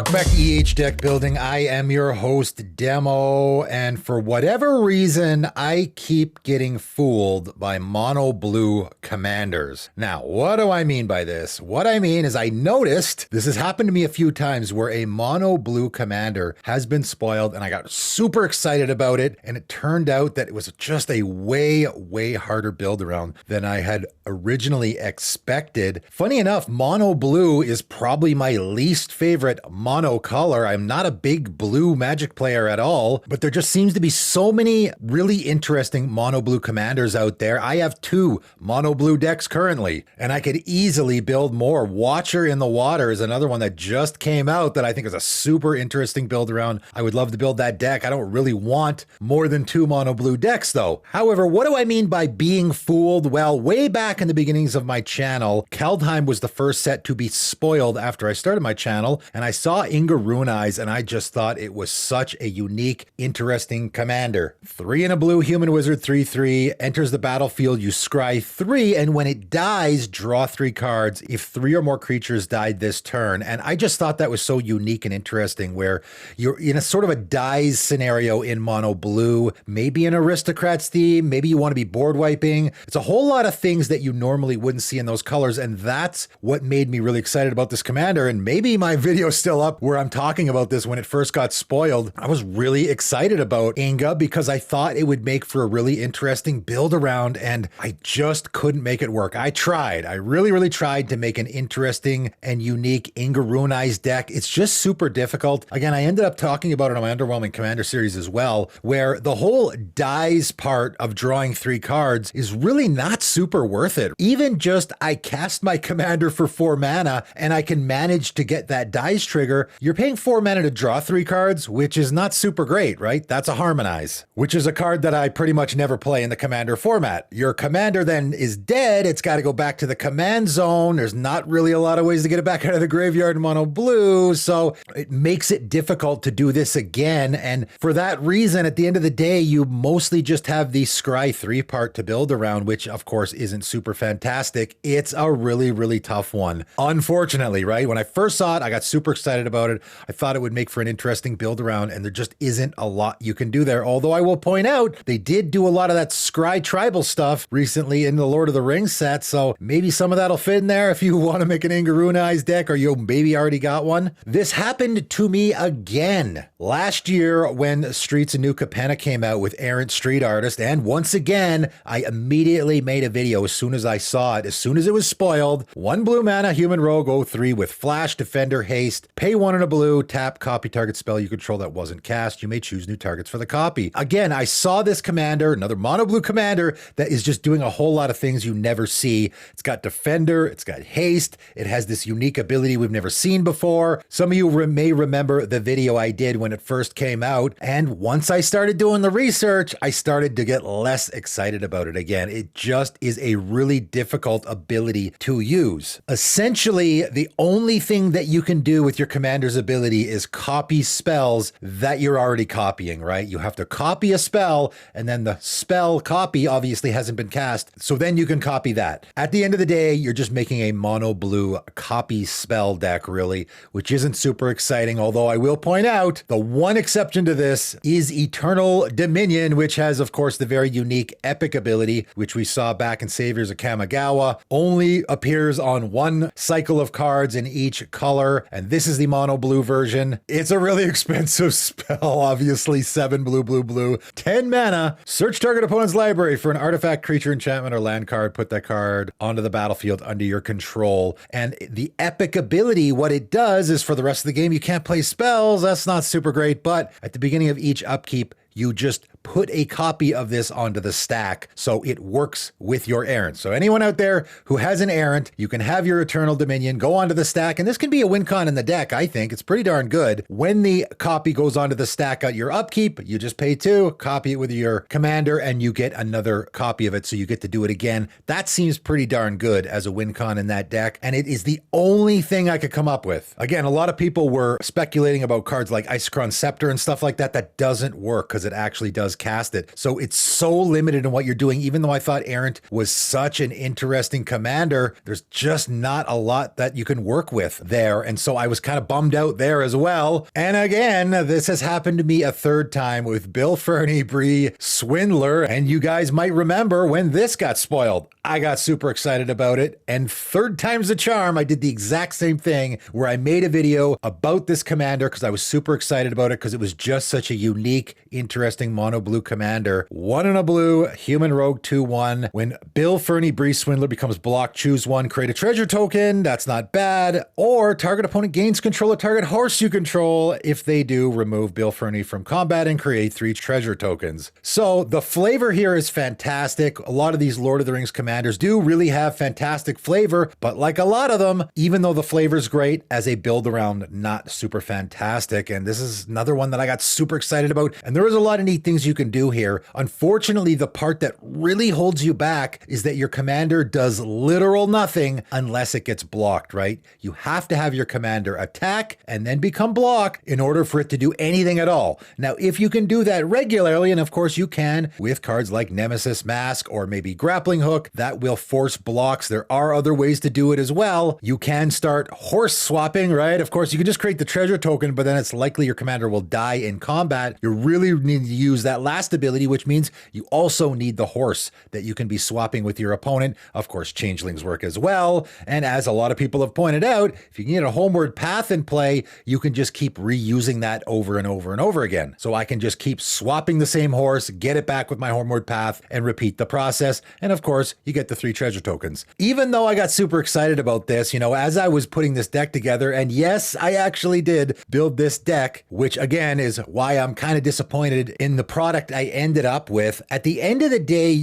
Welcome back to Deck Building. I am your host, Demo, and for whatever reason, I keep getting fooled by mono blue commanders. Now, what do I mean by this? What I mean is I noticed, this has happened to me a few times, where a mono blue commander has been spoiled, and I got super excited about it, and it turned out that it was just a way harder build around than I had originally expected. Funny enough, mono blue is probably my least favorite mono color. I'm not a big blue Magic player at all, but there just seems to be so many really interesting mono blue commanders out there. I have 2 mono blue decks currently, and I could easily build more. Watcher in the Water is another one that just came out that I think is a super interesting build around. I would love to build that deck. I don't really want more than 2 mono blue decks though. However, what do I mean by being fooled? Well, way back in the beginnings of my channel, Caldheim was the first set to be spoiled after I started my channel, and I saw Inga Rune Eyes, and I just thought it was such a unique, interesting commander. 3 in a blue human wizard, 3/3, enters the battlefield, you scry 3, and when it dies, draw 3 cards if 3 or more creatures died this turn. And I just thought that was so unique and interesting, where you're in a sort of a dies scenario in mono blue, maybe an aristocrats theme, maybe you want to be board wiping. It's a whole lot of things that you normally wouldn't see in those colors, and that's what made me really excited about this commander. And maybe my video's still up where I'm talking about this when it first got spoiled. I was really excited about Inga because I thought it would make for a really interesting build around, and I just couldn't make it work. I tried. I really tried to make an interesting and unique Inga Rune Eyes deck. It's just super difficult. Again, I ended up talking about it on my Underwhelming Commander series as well, where the whole dies part of drawing 3 cards is really not super worth it. Even just I cast my commander for 4 mana and I can manage to get that dies trigger. You're paying 4 mana to draw 3 cards, which is not super great, right? That's a Harmonize, which is a card that I pretty much never play in the commander format. Your commander then is dead. It's got to go back to the command zone. There's not really a lot of ways to get it back out of the graveyard in mono blue, so it makes it difficult to do this again. And for that reason, at the end of the day, you mostly just have the scry 3 part to build around, which of course isn't super fantastic. It's a really tough one, unfortunately, right? When I first saw it, I got super excited about it. I thought it would make for an interesting build around, and there just isn't a lot you can do there. Although I will point out, they did do a lot of that scry tribal stuff recently in the Lord of the Rings set, so maybe some of that'll fit in there if you want to make an Inga Rune Eyes deck, or you maybe already got one. This happened to me again last year when Streets of New Capenna came out with Errant Street Artist, and once again, I immediately made a video as soon as I saw it, as soon as it was spoiled. 1 blue mana, human rogue, 0/3 with flash, defender, haste, pay 1 in a blue, tap, copy target spell you control that wasn't cast. You may choose new targets for the copy. Again, I saw this commander, another mono blue commander that is just doing a whole lot of things you never see. It's got defender, it's got haste, it has this unique ability we've never seen before. Some of you may remember the video I did when it first came out, and once I started doing the research, I started to get less excited about it again. It just is a really difficult ability to use. Essentially, the only thing that you can do with your commander's ability is copy spells that you're already copying, right? You have to copy a spell, and then the spell copy obviously hasn't been cast, so then you can copy that. At the end of the day, you're just making a mono blue copy spell deck, really, which isn't super exciting, although I will point out the one exception to this is Eternal Dominion, which has, of course, the very unique epic ability, which we saw back in Saviors of Kamigawa, only appears on 1 cycle of cards in each color, and this is the mono blue version. It's a really expensive spell, obviously. 7 blue, 10 mana. Search target opponent's library for an artifact, creature, enchantment, or land card. Put that card onto the battlefield under your control. And the epic ability, what it does is for the rest of the game, you can't play spells. That's not super great, but at the beginning of each upkeep, you just put a copy of this onto the stack so it works with your errant. So anyone out there who has an errant, you can have your Eternal Dominion go onto the stack, and this can be a win con in the deck, I think. It's pretty darn good. When the copy goes onto the stack at your upkeep, you just pay 2, copy it with your commander, and you get another copy of it, so you get to do it again. That seems pretty darn good as a win con in that deck, and it is the only thing I could come up with. Again, a lot of people were speculating about cards like Isochron Scepter and stuff like that. That doesn't work because it actually does cast it. So it's so limited in what you're doing. Even though I thought Errant was such an interesting commander, there's just not a lot that you can work with there. And so I was kind of bummed out there as well. And again, this has happened to me a third time with Bill Ferny, Bree Swindler. And you guys might remember when this got spoiled. I got super excited about it. And third time's the charm, I did the exact same thing where I made a video about this commander because I was super excited about it because it was just such a unique, interesting mono blue commander. 1 in a blue, human rogue 2/1. When Bill Ferny, Bree Swindler becomes blocked, choose one, create a treasure token. That's not bad. Or target opponent gains control of target horse you control. If they do, remove Bill Ferny from combat and create 3 treasure tokens. So the flavor here is fantastic. A lot of these Lord of the Rings commanders do really have fantastic flavor, but like a lot of them, even though the flavor's great, as a build around, not super fantastic. And this is another one that I got super excited about. And there is a lot of neat things you can do here. Unfortunately, the part that really holds you back is that your commander does literal nothing unless it gets blocked, right? You have to have your commander attack and then become blocked in order for it to do anything at all. Now, if you can do that regularly, and of course you can with cards like Nemesis Mask or maybe Grappling Hook, that will force blocks. There are other ways to do it as well. You can start horse swapping, right? Of course, you can just create the treasure token, but then it's likely your commander will die in combat. You really need to use that last ability, which means you also need the horse that you can be swapping with your opponent. Of course, changelings work as well. And as a lot of people have pointed out, if you can get a homeward path in play, you can just keep reusing that over and over and over again. So I can just keep swapping the same horse, get it back with my homeward path, and repeat the process. And of course, you get the 3 treasure tokens. Even though I got super excited about this, as I was putting this deck together, and yes, I actually did build this deck, which again is why I'm kind of disappointed in the product I ended up with. At the end of the day,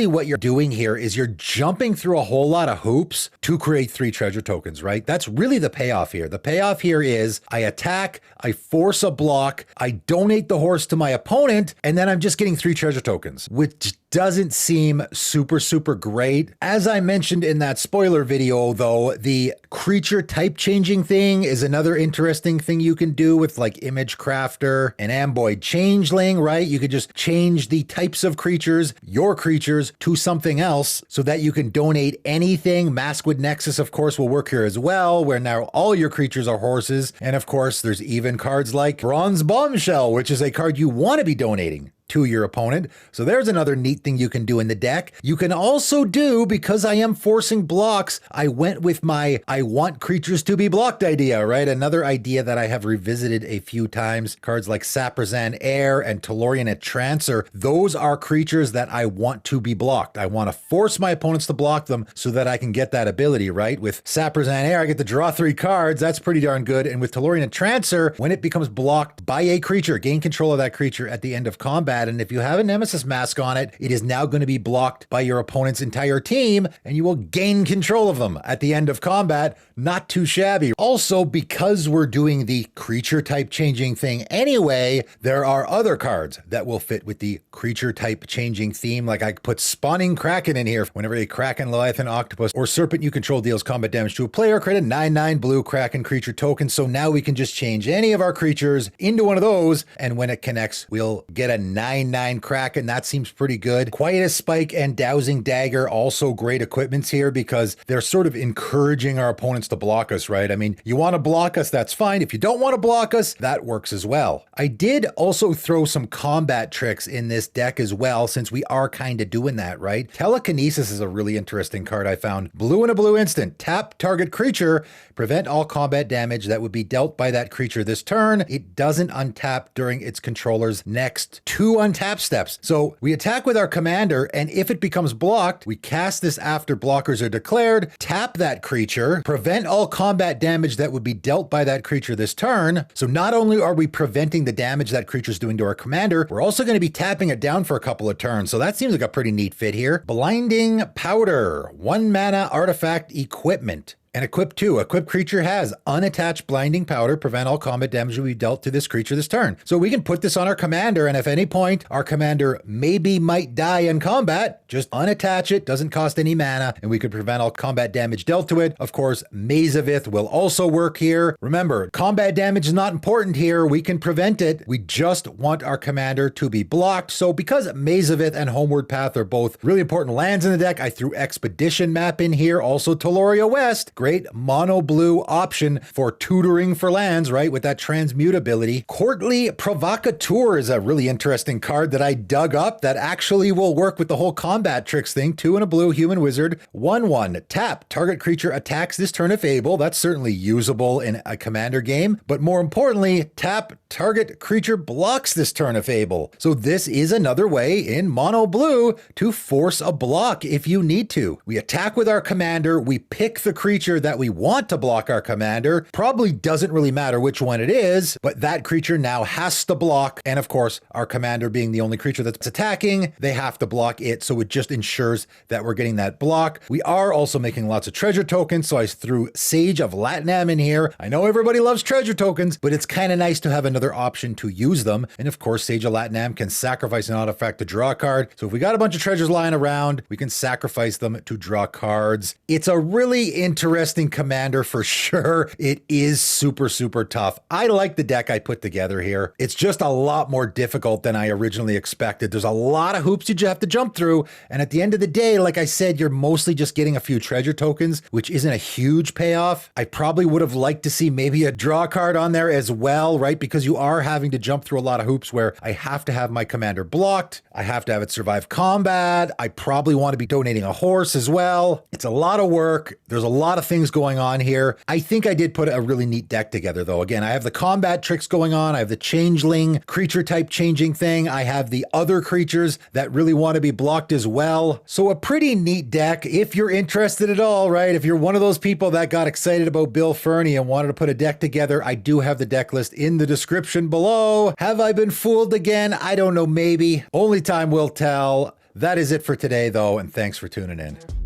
what you're doing here is you're jumping through a whole lot of hoops to create 3 treasure tokens, right? That's really the payoff here. The payoff here is I attack, I force a block, I donate the horse to my opponent, and then I'm just getting 3 treasure tokens, which doesn't seem super great. As I mentioned in that spoiler video though, the creature type changing thing is another interesting thing you can do with like Image Crafter and Amboid Changeling, right? You could just change the types of creatures, your creatures, to something else so that you can donate anything. Maskwood Nexus, of course, will work here as well, where now all your creatures are horses. And of course, there's even cards like Bronze Bombshell, which is a card you want to be donating to your opponent. So there's another neat thing you can do in the deck. You can also do, because I am forcing blocks, I went with my I want creatures to be blocked idea, right? Another idea that I have revisited a few times. Cards like Saprazan Air and Tellurian Entrancer, those are creatures that I want to be blocked. I want to force my opponents to block them so that I can get that ability, right? With Saprazan Air, I get to draw 3 cards. That's pretty darn good. And with Tellurian Entrancer, when it becomes blocked by a creature, gain control of that creature at the end of combat. And if you have a Nemesis Mask on it, it is now going to be blocked by your opponent's entire team, and you will gain control of them at the end of combat. Not too shabby. Also, because we're doing the creature type changing thing anyway, there are other cards that will fit with the creature type changing theme. Like I put Spawning Kraken in here. Whenever a Kraken, Leviathan, Octopus, or Serpent you control deals combat damage to a player, create a 9/9 blue Kraken creature token. So now we can just change any of our creatures into one of those, and when it connects, we'll get a 9/9 Kraken. That seems pretty good. Quietus Spike and Dowsing Dagger, also great equipments here because they're sort of encouraging our opponents to block us, right? I mean, you want to block us, that's fine. If you don't want to block us, that works as well. I did also throw some combat tricks in this deck as well, since we are kind of doing that, right? Telekinesis is a really interesting card I found. Blue and a blue instant. Tap target creature. Prevent all combat damage that would be dealt by that creature this turn. It doesn't untap during its controller's next 2 untap steps. So we attack with our commander, and if it becomes blocked, we cast this after blockers are declared, tap that creature, prevent all combat damage that would be dealt by that creature this turn. So not only are we preventing the damage that creature's doing to our commander, we're also going to be tapping it down for a couple of turns. So that seems like a pretty neat fit here. Blinding Powder, 1 mana artifact equipment. And equip 2. Equipped creature has unattached blinding powder, prevent all combat damage will be dealt to this creature this turn. So we can put this on our commander, and if at any point our commander maybe might die in combat, just unattach it, doesn't cost any mana, and we could prevent all combat damage dealt to it. Of course, Maze of Ith will also work here. Remember, combat damage is not important here. We can prevent it. We just want our commander to be blocked. So because Maze of Ith and Homeward Path are both really important lands in the deck, I threw Expedition Map in here. Also Taloria West, great mono blue option for tutoring for lands, right? With that transmute ability. Courtly Provocateur is a really interesting card that I dug up that actually will work with the whole combat tricks thing. 2 and a blue, human wizard. 1/1, tap, target creature attacks this turn if able. That's certainly usable in a commander game. But more importantly, tap, target creature blocks this turn if able. So this is another way in mono blue to force a block if you need to. We attack with our commander, we pick the creature that we want to block our commander. Probably doesn't really matter which one it is, but that creature now has to block. And of course, our commander being the only creature that's attacking, they have to block it. So it just ensures that we're getting that block. We are also making lots of treasure tokens. So I threw Sage of Latnam in here. I know everybody loves treasure tokens, but it's kind of nice to have another option to use them. And of course, Sage of Latnam can sacrifice an artifact to draw a card. So if we got a bunch of treasures lying around, we can sacrifice them to draw cards. It's a really interesting commander for sure. It is super, super tough. I like the deck I put together here. It's just a lot more difficult than I originally expected. There's a lot of hoops you have to jump through. And at the end of the day, like I said, you're mostly just getting a few treasure tokens, which isn't a huge payoff. I probably would have liked to see maybe a draw card on there as well, right? Because you are having to jump through a lot of hoops where I have to have my commander blocked. I have to have it survive combat. I probably want to be donating a horse as well. It's a lot of work. There's a lot of things going on here. I think I did put a really neat deck together though. Again, I have the combat tricks going on. I have the changeling creature type changing thing. I have the other creatures that really want to be blocked as well. So a pretty neat deck if you're interested at all, right? If you're one of those people that got excited about Bill Ferny and wanted to put a deck together, I do have the deck list in the description below. Have I been fooled again? I don't know, maybe. Only time will tell. That is it for today though, and thanks for tuning in.